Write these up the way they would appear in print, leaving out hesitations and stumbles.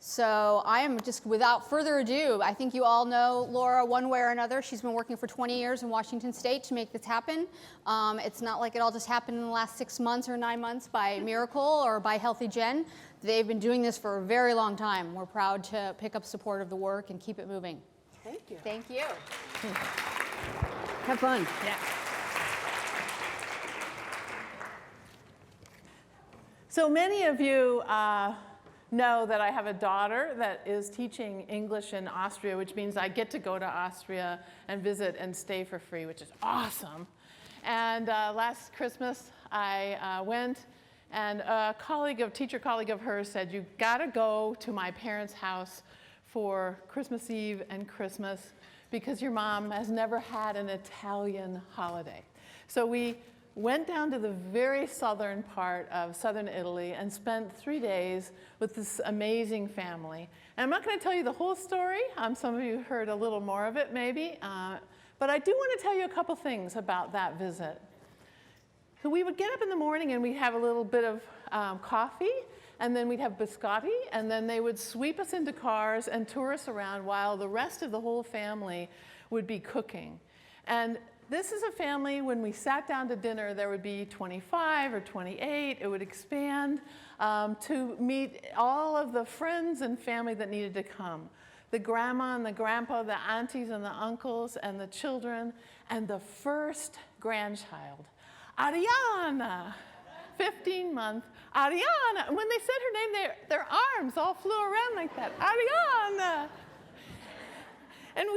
So I am just, without further ado, I think you all know Laura one way or another. She's been working for 20 years in Washington State to make this happen. It's not like it all just happened in the last 6 months or 9 months by miracle or by Healthy Gen. They've been doing this for a very long time. We're proud to pick up support of the work and keep it moving. Thank you. Thank you. Have fun. Yeah. So many of you know that I have a daughter that is teaching English in Austria, which means I get to go to Austria and visit and stay for free, which is awesome. And last Christmas, I went, and a teacher colleague of hers said, "You've got to go to my parents' house for Christmas Eve and Christmas because your mom has never had an Italian holiday." So we went down to the very southern part of southern Italy and spent 3 days with this amazing family. And I'm not going to tell you the whole story. Some of you heard a little more of it maybe. But I do want to tell you a couple things about that visit. So we would get up in the morning and we'd have a little bit of coffee, and then we'd have biscotti, and then they would sweep us into cars and tour us around while the rest of the whole family would be cooking. And this is a family, when we sat down to dinner, there would be 25 or 28. It would expand to meet all of the friends and family that needed to come. The grandma and the grandpa, the aunties and the uncles and the children, and the first grandchild, Ariana, 15-month Ariana. And when they said her name, their arms all flew around like that, Ariana. And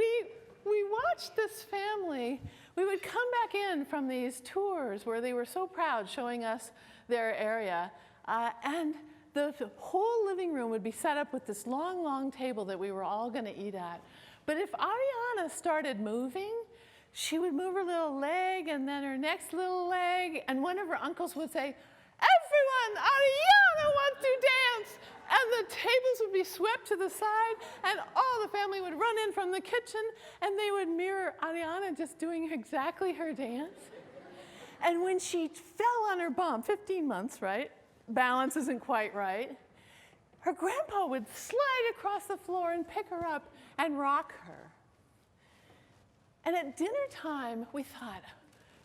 we watched this family. We would come back in from these tours where they were so proud showing us their area, and the whole living room would be set up with this long, long table that we were all going to eat at. But if Ariana started moving, she would move her little leg and then her next little leg, and one of her uncles would say, "Everyone, Ariana wants to dance!" And the tables would be swept to the side, and all the family would run in from the kitchen, and they would mirror Ariana just doing exactly her dance. And when she fell on her bum, 15 months, right? Balance isn't quite right. Her grandpa would slide across the floor and pick her up and rock her. And at dinner time, we thought,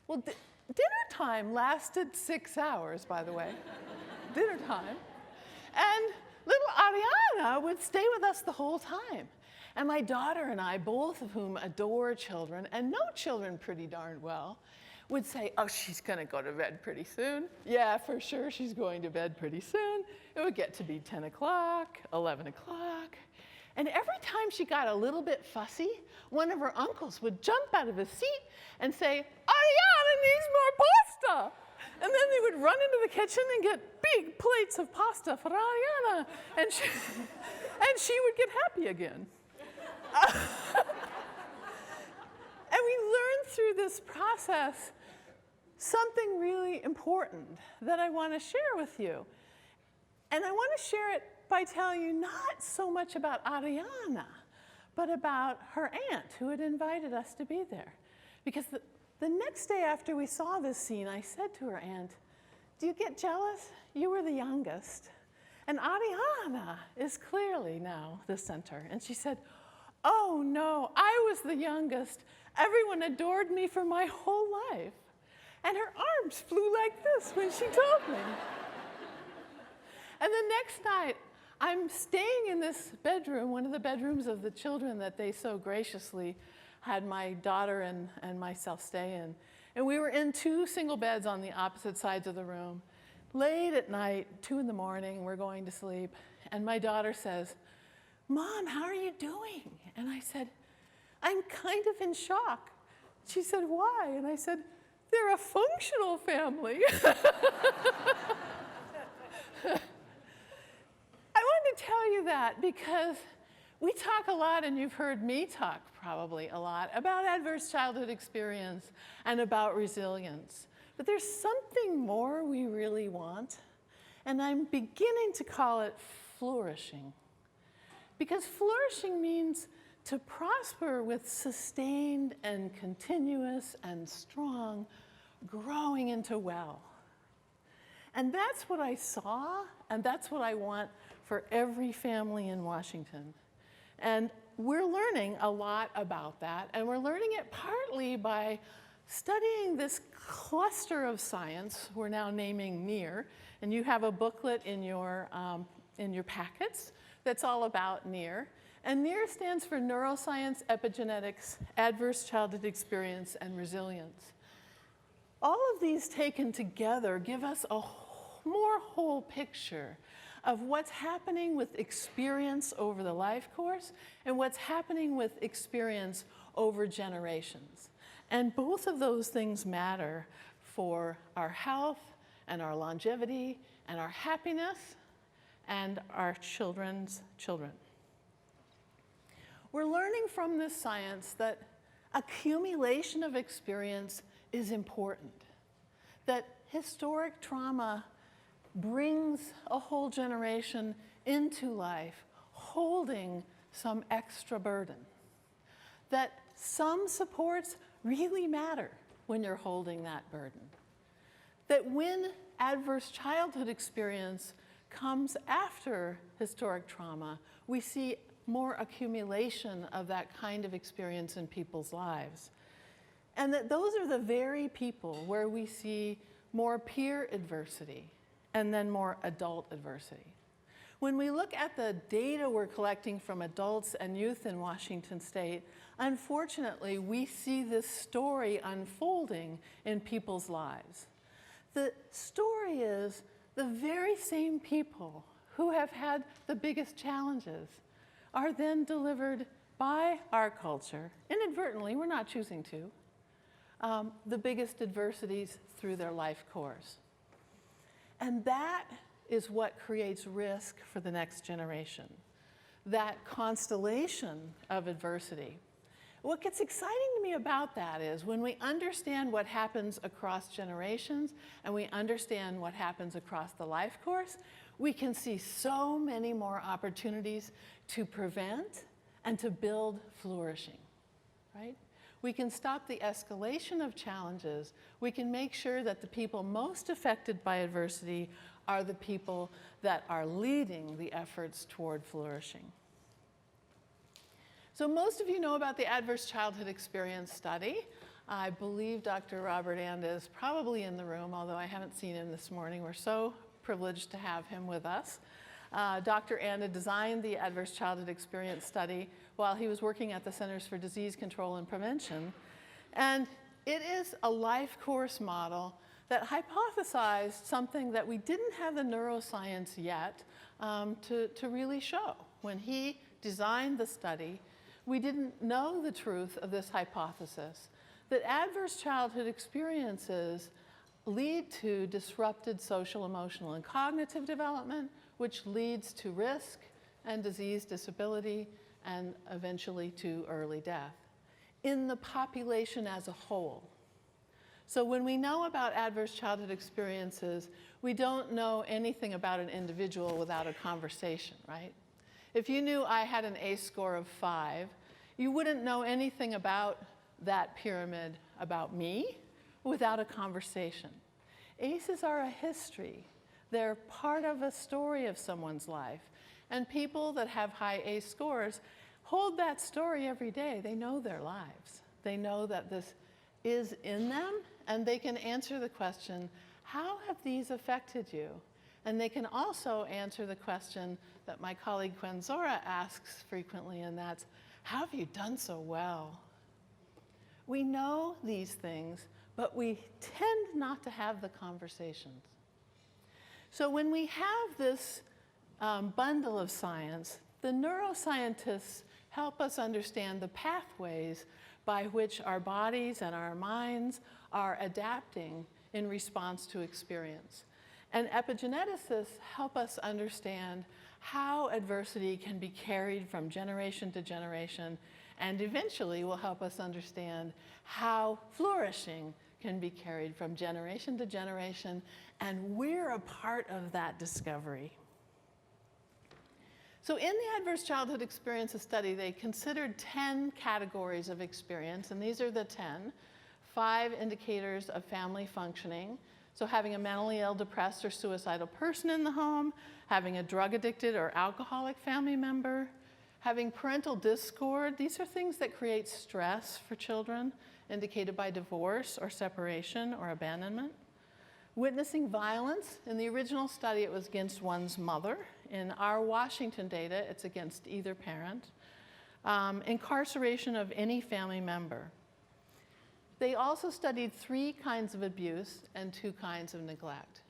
well, dinner time lasted 6 hours, by the way. Dinner time. And little Ariana would stay with us the whole time. And my daughter and I, both of whom adore children and know children pretty darn well, would say, "Oh, she's going to go to bed pretty soon. Yeah, for sure, she's going to bed pretty soon." It would get to be 10 o'clock, 11 o'clock. And every time she got a little bit fussy, one of her uncles would jump out of his seat and say, "Ariana needs more pasta." And then they would run into the kitchen and get big plates of pasta for Ariana. And she would get happy again. And we learned through this process something really important that I want to share with you. And I want to share it by telling you not so much about Ariana, but about her aunt who had invited us to be there. Because the next day after we saw this scene, I said to her aunt, "Do you get jealous? You were the youngest. And Ariana is clearly now the center." And she said, "Oh no, I was the youngest. Everyone adored me for my whole life." And her arms flew like this when she told me. And the next night, I'm staying in this bedroom, one of the bedrooms of the children that they so graciously had my daughter and myself stay in. And we were in 2 single beds on the opposite sides of the room. Late at night, 2 in the morning, we're going to sleep. And my daughter says, "Mom, how are you doing?" And I said, "I'm kind of in shock." She said, "Why?" And I said, "They're a functional family." I wanted to tell you that because we talk a lot, and you've heard me talk probably a lot, about adverse childhood experience and about resilience. But there's something more we really want, and I'm beginning to call it flourishing. Because flourishing means to prosper with sustained and continuous and strong growing into well. And that's what I saw, and that's what I want for every family in Washington. And we're learning a lot about that, and we're learning it partly by studying this cluster of science we're now naming NEAR, and you have a booklet in your packets that's all about NEAR. And NEAR stands for Neuroscience, Epigenetics, Adverse Childhood Experience, and Resilience. All of these taken together give us a more whole picture of what's happening with experience over the life course and what's happening with experience over generations. And both of those things matter for our health and our longevity and our happiness and our children's children. We're learning from this science that accumulation of experience is important, that historic trauma brings a whole generation into life holding some extra burden, that some supports really matter when you're holding that burden, that when adverse childhood experience comes after historic trauma, we see more accumulation of that kind of experience in people's lives. And that those are the very people where we see more peer adversity and then more adult adversity. When we look at the data we're collecting from adults and youth in Washington State, unfortunately, we see this story unfolding in people's lives. The story is the very same people who have had the biggest challenges are then delivered by our culture, inadvertently, we're not choosing to, the biggest adversities through their life course. And that is what creates risk for the next generation, that constellation of adversity. What gets exciting to me about that is when we understand what happens across generations and we understand what happens across the life course, we can see so many more opportunities to prevent and to build flourishing, right? We can stop the escalation of challenges. We can make sure that the people most affected by adversity are the people that are leading the efforts toward flourishing. So most of you know about the Adverse Childhood Experience Study. I believe Dr. Robert Anda is probably in the room, although I haven't seen him this morning. We're so privileged to have him with us. Dr. Anda designed the Adverse Childhood Experience Study while he was working at the Centers for Disease Control and Prevention. And it is a life course model that hypothesized something that we didn't have the neuroscience yet to really show. When he designed the study, we didn't know the truth of this hypothesis, that adverse childhood experiences lead to disrupted social, emotional, and cognitive development, which leads to risk and disease, disability, and eventually to early death in the population as a whole. So when we know about adverse childhood experiences, we don't know anything about an individual without a conversation, right? If you knew I had an ACE score of 5, you wouldn't know anything about that pyramid about me without a conversation. ACEs are a history. They're part of a story of someone's life. And people that have high ACE scores hold that story every day. They know their lives. They know that this is in them, and they can answer the question, how have these affected you? And they can also answer the question that my colleague Gwen Zora asks frequently, and that's, how have you done so well? We know these things, but we tend not to have the conversations. So when we have this bundle of science, the neuroscientists help us understand the pathways by which our bodies and our minds are adapting in response to experience. And epigeneticists help us understand how adversity can be carried from generation to generation, and eventually will help us understand how flourishing can be carried from generation to generation, and we're a part of that discovery. So in the Adverse Childhood Experiences Study, they considered 10 categories of experience, and these are the 10. 5 indicators of family functioning, So having a mentally ill, depressed, or suicidal person in the home, having a drug-addicted or alcoholic family member, having parental discord. These are things that create stress for children, indicated by divorce or separation or abandonment. Witnessing violence. In the original study, it was against one's mother. In our Washington data, it's against either parent. Incarceration of any family member. They also studied 3 kinds of abuse and 2 kinds of neglect.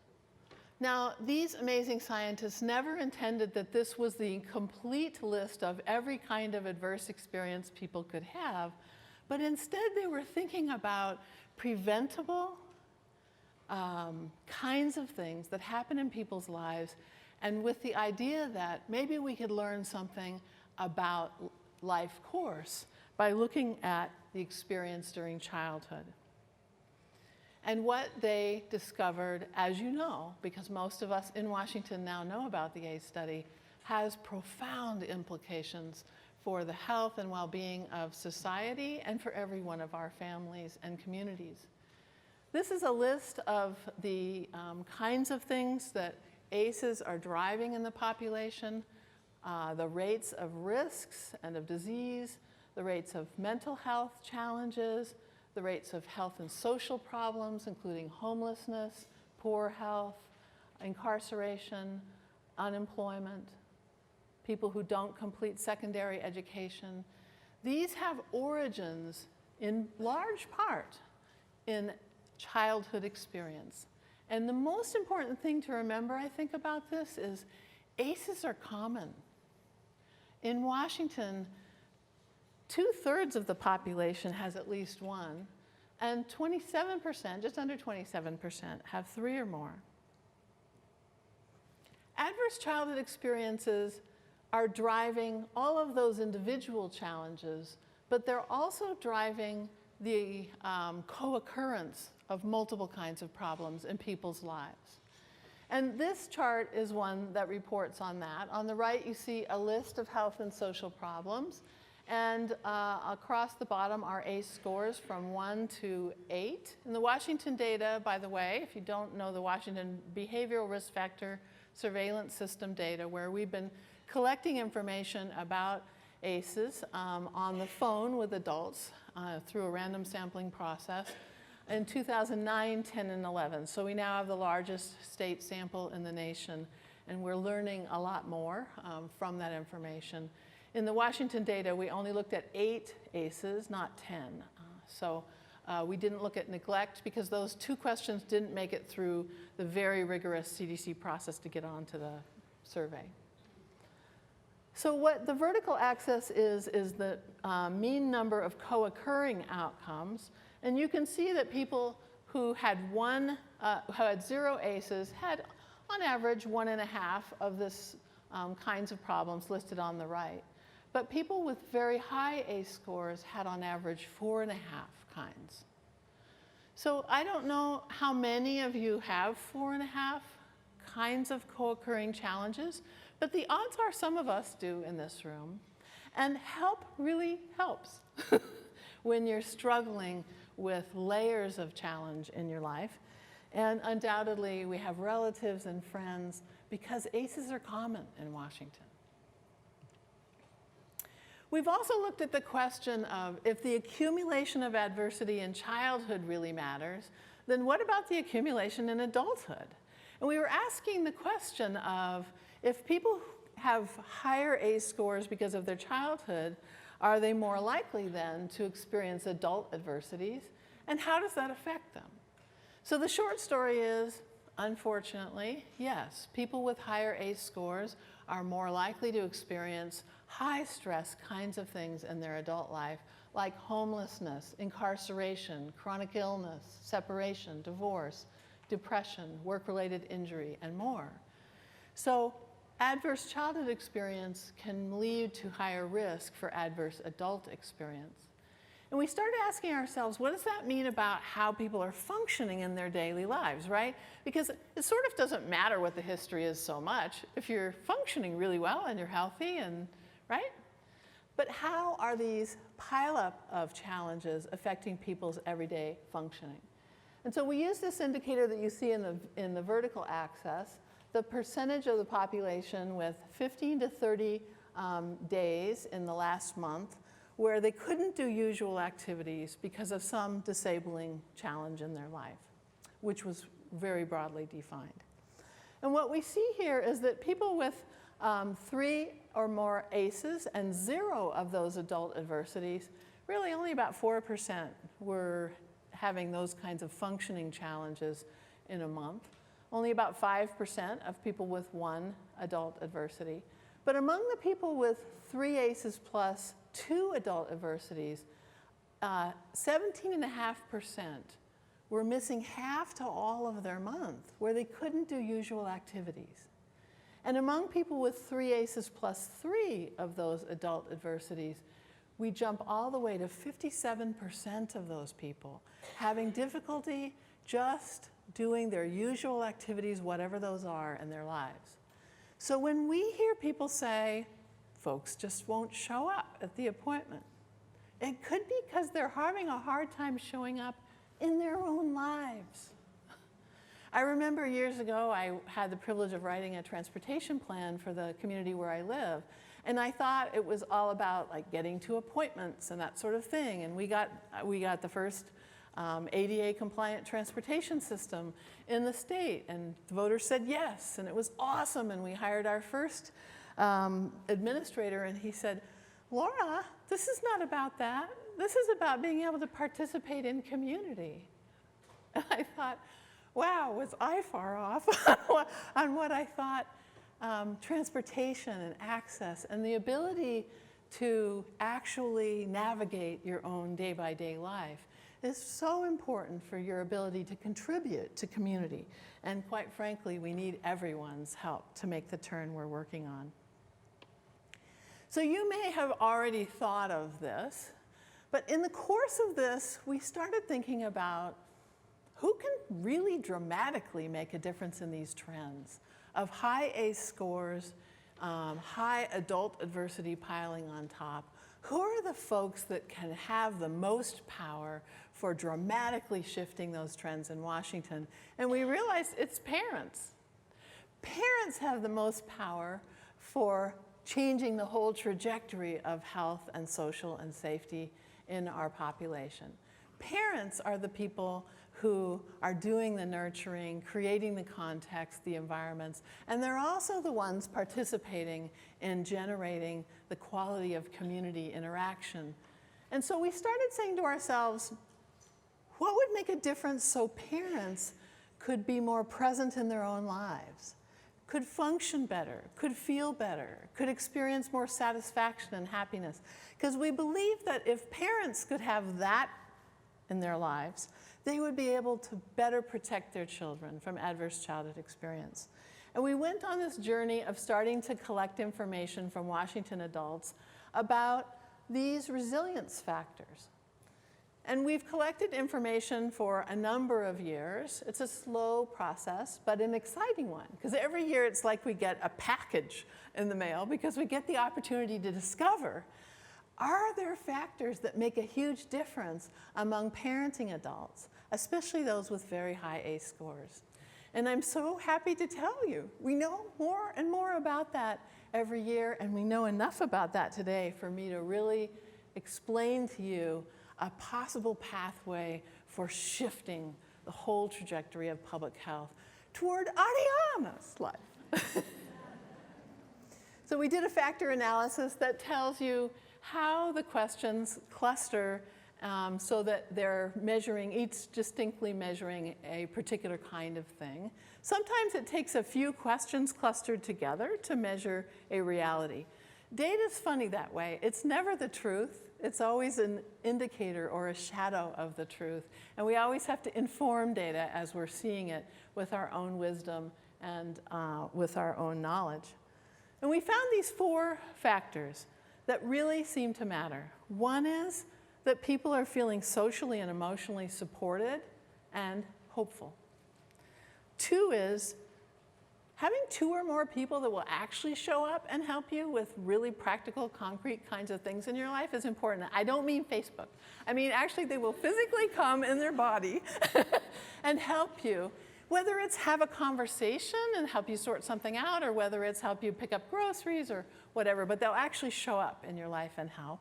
Now, these amazing scientists never intended that this was the complete list of every kind of adverse experience people could have, but instead they were thinking about preventable kinds of things that happen in people's lives, and with the idea that maybe we could learn something about life course by looking at the experience during childhood. And what they discovered, as you know, because most of us in Washington now know about the ACE study, has profound implications for the health and well-being of society and for every one of our families and communities. This is a list of the kinds of things that ACEs are driving in the population, the rates of risks and of disease, the rates of mental health challenges, the rates of health and social problems, including homelessness, poor health, incarceration, unemployment, people who don't complete secondary education. These have origins in large part in childhood experience. And the most important thing to remember, I think, about this is ACEs are common. In Washington, 2/3 of the population has at least one, and 27%, just under 27%, have 3 or more. Adverse childhood experiences are driving all of those individual challenges, but they're also driving the co-occurrence of multiple kinds of problems in people's lives. And this chart is one that reports on that. On the right, you see a list of health and social problems. And across the bottom are ACE scores from 1 to 8. In the Washington data, by the way, if you don't know the Washington Behavioral Risk Factor Surveillance System data, where we've been collecting information about ACEs on the phone with adults through a random sampling process in 2009, 10, and 11. So we now have the largest state sample in the nation, and we're learning a lot more from that information. In the Washington data, we only looked at 8 ACEs, not 10. So we didn't look at neglect because those 2 questions didn't make it through the very rigorous CDC process to get onto the survey. So what the vertical axis is the mean number of co-occurring outcomes. And you can see that people who had 0 ACEs had, on average, 1.5 of this kinds of problems listed on the right. But people with very high ACE scores had, on average, 4.5 kinds. So I don't know how many of you have 4.5 kinds of co-occurring challenges, but the odds are some of us do in this room. And help really helps when you're struggling with layers of challenge in your life. And undoubtedly, we have relatives and friends because ACEs are common in Washington. We've also looked at the question of if the accumulation of adversity in childhood really matters, then what about the accumulation in adulthood? And we were asking the question of if people have higher ACE scores because of their childhood, are they more likely then to experience adult adversities? And how does that affect them? So the short story is, unfortunately, yes, people with higher ACE scores are more likely to experience high stress kinds of things in their adult life, like homelessness, incarceration, chronic illness, separation, divorce, depression, work-related injury, and more. So adverse childhood experience can lead to higher risk for adverse adult experience. And we started asking ourselves, what does that mean about how people are functioning in their daily lives, right? Because it sort of doesn't matter what the history is so much if you're functioning really well and you're healthy, and right? But how are these pileup of challenges affecting people's everyday functioning? And so we use this indicator that you see in the vertical axis, the percentage of the population with 15 to 30 days in the last month where they couldn't do usual activities because of some disabling challenge in their life, which was very broadly defined. And what we see here is that people with 3 or more ACEs and 0 of those adult adversities, really only about 4% were having those kinds of functioning challenges in a month. Only about 5% of people with 1 adult adversity. But among the people with 3 ACEs plus 2 adult adversities, 17.5% were missing half to all of their month, where they couldn't do usual activities. And among people with 3 ACEs plus 3 of those adult adversities, we jump all the way to 57% of those people having difficulty just doing their usual activities, whatever those are, in their lives. So when we hear people say, folks just won't show up at the appointment, it could be because they're having a hard time showing up in their own lives. I remember years ago, I had the privilege of writing a transportation plan for the community where I live. And I thought it was all about like getting to appointments and that sort of thing. And we got the first ADA compliant transportation system in the state. And the voters said yes, and it was awesome. And we hired our first administrator, and he said, Laura, this is not about that. This is about being able to participate in community. And I thought, wow, was I far off on what I thought transportation and access and the ability to actually navigate your own day-by-day life is so important for your ability to contribute to community. And quite frankly, we need everyone's help to make the turn we're working on. So you may have already thought of this, but in the course of this, we started thinking about who can really dramatically make a difference in these trends of high ACE scores, high adult adversity piling on top. Who are the folks that can have the most power for dramatically shifting those trends in Washington? And we realized it's parents. Parents have the most power for changing the whole trajectory of health and social and safety in our population. Parents are the people who are doing the nurturing, creating the context, the environments, and they're also the ones participating in generating the quality of community interaction. And so we started saying to ourselves, what would make a difference so parents could be more present in their own lives, could function better, could feel better, could experience more satisfaction and happiness? Because we believe that if parents could have that in their lives, they would be able to better protect their children from adverse childhood experience. And we went on this journey of starting to collect information from Washington adults about these resilience factors. And we've collected information for a number of years. It's a slow process, but an exciting one, because every year it's like we get a package in the mail because we get the opportunity to discover, are there factors that make a huge difference among parenting adults, especially those with very high ACE scores? And I'm so happy to tell you, we know more and more about that every year, and we know enough about that today for me to really explain to you a possible pathway for shifting the whole trajectory of public health toward Ariana's life. So we did a factor analysis that tells you how the questions cluster so that they're measuring, each distinctly measuring a particular kind of thing. Sometimes it takes a few questions clustered together to measure a reality. Data's funny that way. It's never the truth. It's always an indicator or a shadow of the truth. And we always have to inform data as we're seeing it with our own wisdom and with our own knowledge. And we found these 4 factors that really seem to matter. One is that people are feeling socially and emotionally supported and hopeful. 2 is having 2 or more people that will actually show up and help you with really practical, concrete kinds of things in your life is important. I don't mean Facebook. I mean, actually, they will physically come in their body and help you, whether it's have a conversation and help you sort something out, or whether it's help you pick up groceries or whatever, but they'll actually show up in your life and help.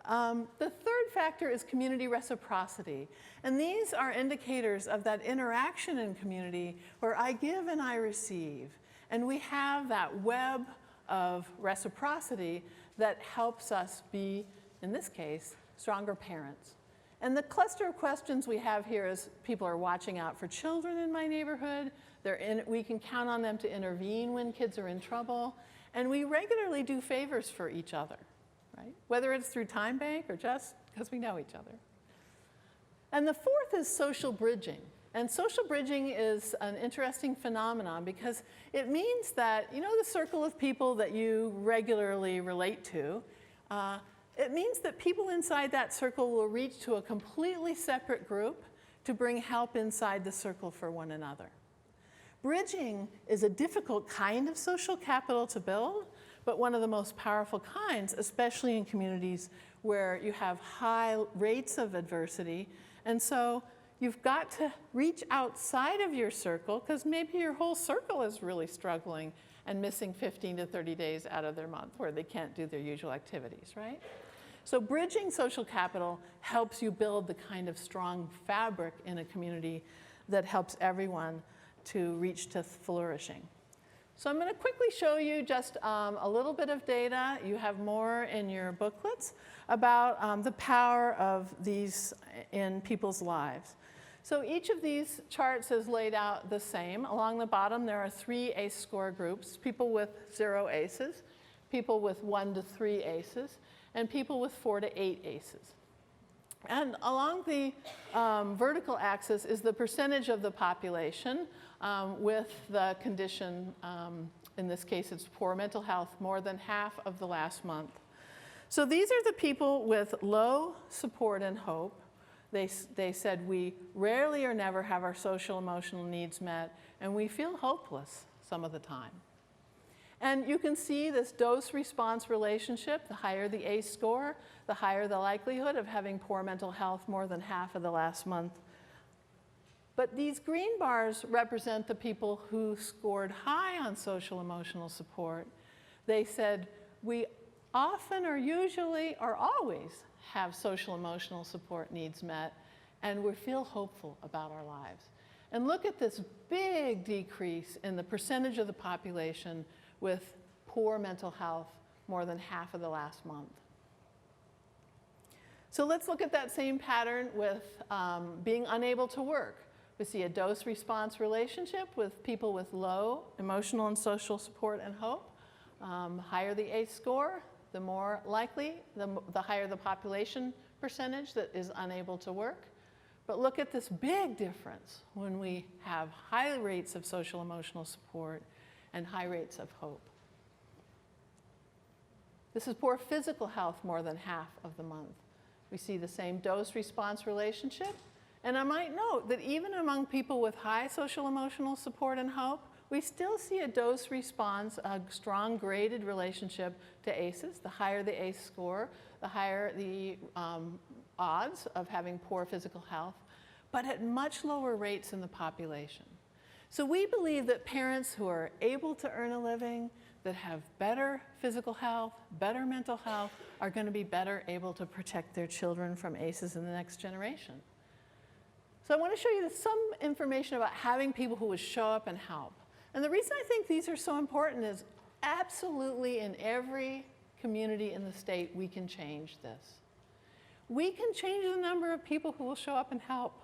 The third factor is community reciprocity. And these are indicators of that interaction in community where I give and I receive. And we have that web of reciprocity that helps us be, in this case, stronger parents. And the cluster of questions we have here is people are watching out for children in my neighborhood. We can count on them to intervene when kids are in trouble. And we regularly do favors for each other. Right? Whether it's through time bank or just because we know each other. And the fourth is social bridging. And social bridging is an interesting phenomenon because it means that, you know, the circle of people that you regularly relate to, it means that people inside that circle will reach to a completely separate group to bring help inside the circle for one another. Bridging is a difficult kind of social capital to build, but one of the most powerful kinds, especially in communities where you have high rates of adversity. And so you've got to reach outside of your circle, because maybe your whole circle is really struggling and missing 15 to 30 days out of their month where they can't do their usual activities, right? So bridging social capital helps you build the kind of strong fabric in a community that helps everyone to reach to flourishing. So I'm going to quickly show you just a little bit of data. You have more in your booklets about the power of these in people's lives. So each of these charts is laid out the same. Along the bottom, there are 3 ACE score groups: people with 0 ACEs, people with 1 to 3 ACEs, and people with 4 to 8 ACEs. And along the vertical axis is the percentage of the population with the condition, in this case it's poor mental health, more than half of the last month. So these are the people with low support and hope. They said we rarely or never have our social emotional needs met, and we feel hopeless some of the time. And you can see this dose-response relationship. The higher the ACE score, the higher the likelihood of having poor mental health more than half of the last month. But these green bars represent the people who scored high on social emotional support. They said, we often or usually or always have social emotional support needs met, and we feel hopeful about our lives. And look at this big decrease in the percentage of the population with poor mental health more than half of the last month. So let's look at that same pattern with being unable to work. We see a dose-response relationship with people with low emotional and social support and hope. Higher the ACE score, the more likely, the higher the population percentage that is unable to work. But look at this big difference when we have high rates of social emotional support and high rates of hope. This is poor physical health more than half of the month. We see the same dose-response relationship. And I might note that even among people with high social emotional support and hope, we still see a dose-response, a strong graded relationship to ACEs. The higher the ACE score, the higher the odds of having poor physical health, but at much lower rates in the population. So we believe that parents who are able to earn a living, that have better physical health, better mental health, are going to be better able to protect their children from ACEs in the next generation. So I want to show you some information about having people who would show up and help. And the reason I think these are so important is absolutely in every community in the state we can change this. We can change the number of people who will show up and help.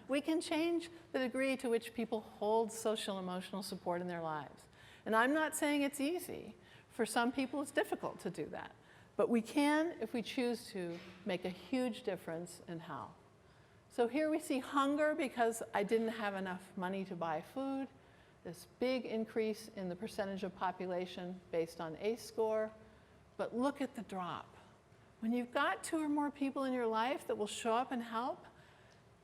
We can change the degree to which people hold social emotional support in their lives. And I'm not saying it's easy. For some people it's difficult to do that. But we can, if we choose to, make a huge difference in how. So here we see hunger because I didn't have enough money to buy food. This big increase in the percentage of population based on ACE score. But look at the drop. When you've got 2 or more people in your life that will show up and help,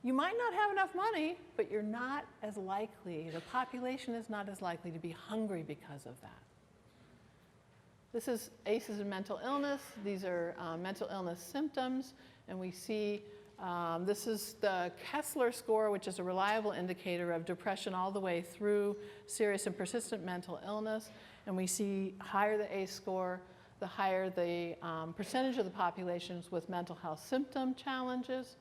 you might not have enough money, but you're not as likely, the population is not as likely to be hungry because of that. This is ACEs and mental illness. These are mental illness symptoms, and we see This is the Kessler score, which is a reliable indicator of depression all the way through serious and persistent mental illness. And we see higher the ACE score, the higher the percentage of the populations with mental health symptom challenges,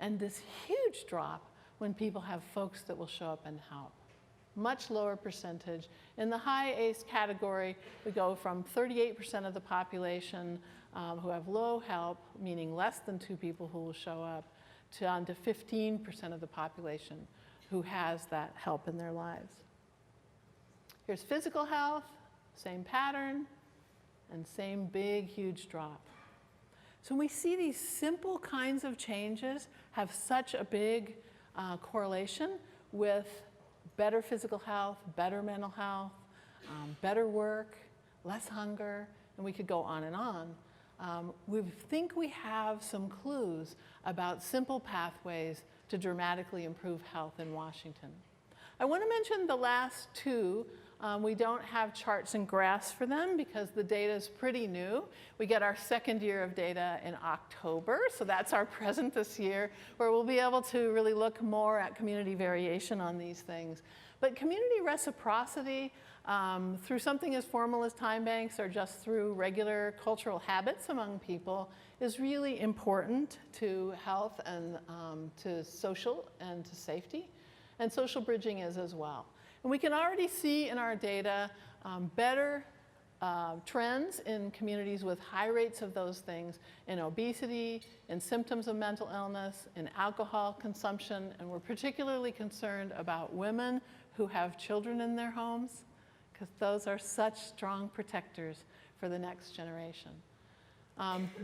and this huge drop when people have folks that will show up and help. Much lower percentage. In the high ACE category, we go from 38% of the population who have low help, meaning less than 2 people who will show up, down to 15% of the population who has that help in their lives. Here's physical health, same pattern, and same big, huge drop. So we see these simple kinds of changes have such a big correlation with better physical health, better mental health, better work, less hunger, and we could go on and on. We think we have some clues about simple pathways to dramatically improve health in Washington. I want to mention the last 2. We don't have charts and graphs for them because the data is pretty new. We get our second year of data in October, so that's our present this year, where we'll be able to really look more at community variation on these things. But community reciprocity, through something as formal as time banks or just through regular cultural habits among people, is really important to health and to social and to safety. And social bridging is as well. And we can already see in our data better trends in communities with high rates of those things, in obesity, in symptoms of mental illness, in alcohol consumption, and we're particularly concerned about women who have children in their homes, because those are such strong protectors for the next generation.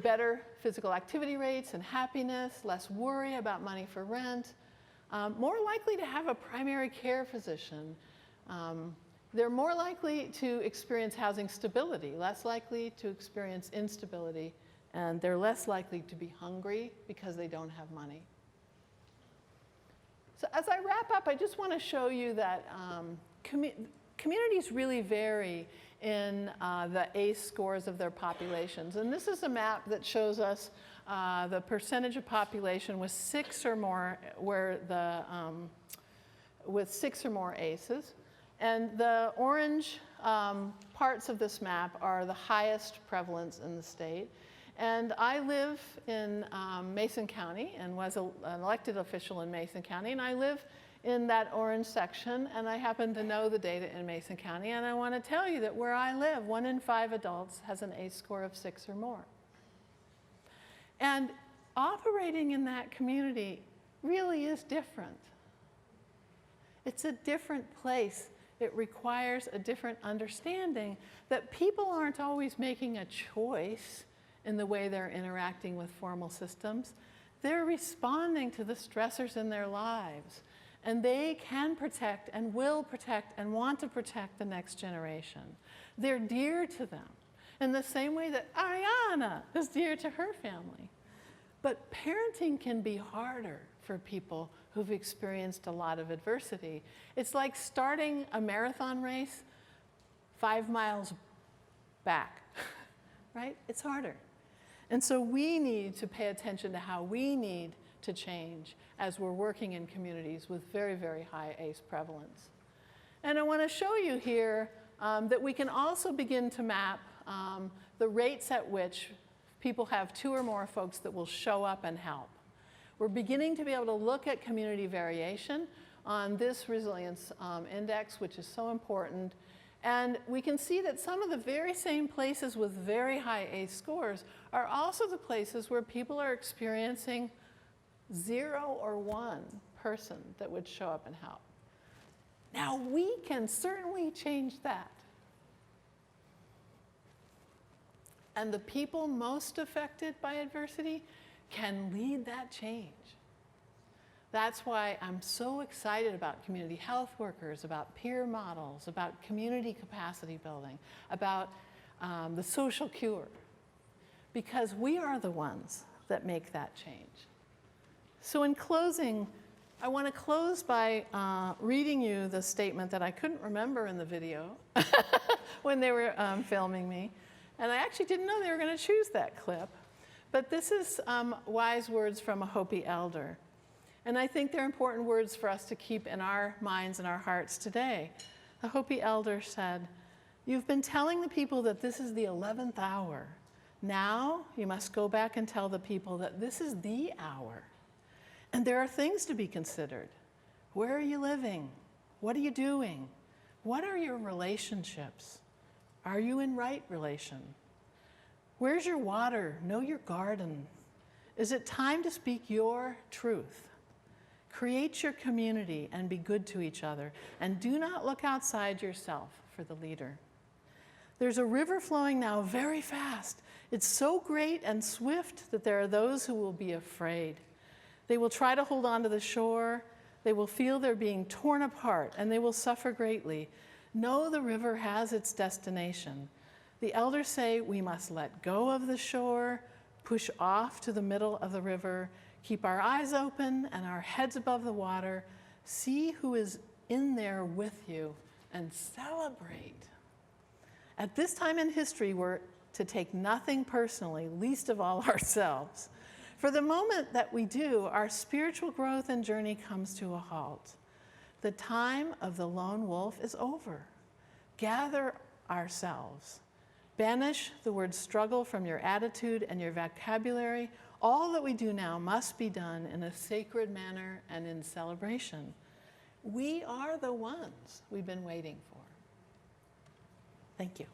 Better physical activity rates and happiness, less worry about money for rent, more likely to have a primary care physician. They're more likely to experience housing stability, less likely to experience instability, and they're less likely to be hungry because they don't have money. So as I wrap up, I just want to show you that communities really vary in the ACE scores of their populations. And this is a map that shows us the percentage of population with 6 or more, with 6 or more ACEs. And the orange parts of this map are the highest prevalence in the state. And I live in Mason County and was an elected official in Mason County. And I live in that orange section, and I happen to know the data in Mason County. And I want to tell you that where I live, 1 in 5 adults has an ACE score of 6 or more. And operating in that community really is different. It's a different place. It requires a different understanding that people aren't always making a choice in the way they're interacting with formal systems. They're responding to the stressors in their lives. And they can protect and will protect and want to protect the next generation. They're dear to them in the same way that Ariana is dear to her family. But parenting can be harder for people who've experienced a lot of adversity. It's like starting a marathon race 5 miles back, right? It's harder. And so we need to pay attention to how we need to change as we're working in communities with very, very high ACE prevalence. And I want to show you here that we can also begin to map the rates at which people have 2 or more folks that will show up and help. We're beginning to be able to look at community variation on this resilience index, which is so important. And we can see that some of the very same places with very high ACE scores are also the places where people are experiencing 0 or 1 person that would show up and help. Now, we can certainly change that. And the people most affected by adversity can lead that change. That's why I'm so excited about community health workers, about peer models, about community capacity building, about the social cure, because we are the ones that make that change. So in closing, I want to close by reading you the statement that I couldn't remember in the video when they were filming me. And I actually didn't know they were going to choose that clip. But this is wise words from a Hopi elder. And I think they're important words for us to keep in our minds and our hearts today. The Hopi elder said, "You've been telling the people that this is the 11th hour. Now you must go back and tell the people that this is the hour. And there are things to be considered. Where are you living? What are you doing? What are your relationships? Are you in right relation? Where's your water? Know your garden. Is it time to speak your truth? Create your community and be good to each other. And do not look outside yourself for the leader. There's a river flowing now very fast. It's so great and swift that there are those who will be afraid. They will try to hold on to the shore. They will feel they're being torn apart, and they will suffer greatly. Know the river has its destination. The elders say we must let go of the shore, push off to the middle of the river, keep our eyes open and our heads above the water, see who is in there with you, and celebrate." At this time in history, we're to take nothing personally, least of all ourselves. For the moment that we do, our spiritual growth and journey comes to a halt. The time of the lone wolf is over. Gather ourselves. Banish the word struggle from your attitude and your vocabulary. All that we do now must be done in a sacred manner and in celebration. We are the ones we've been waiting for. Thank you.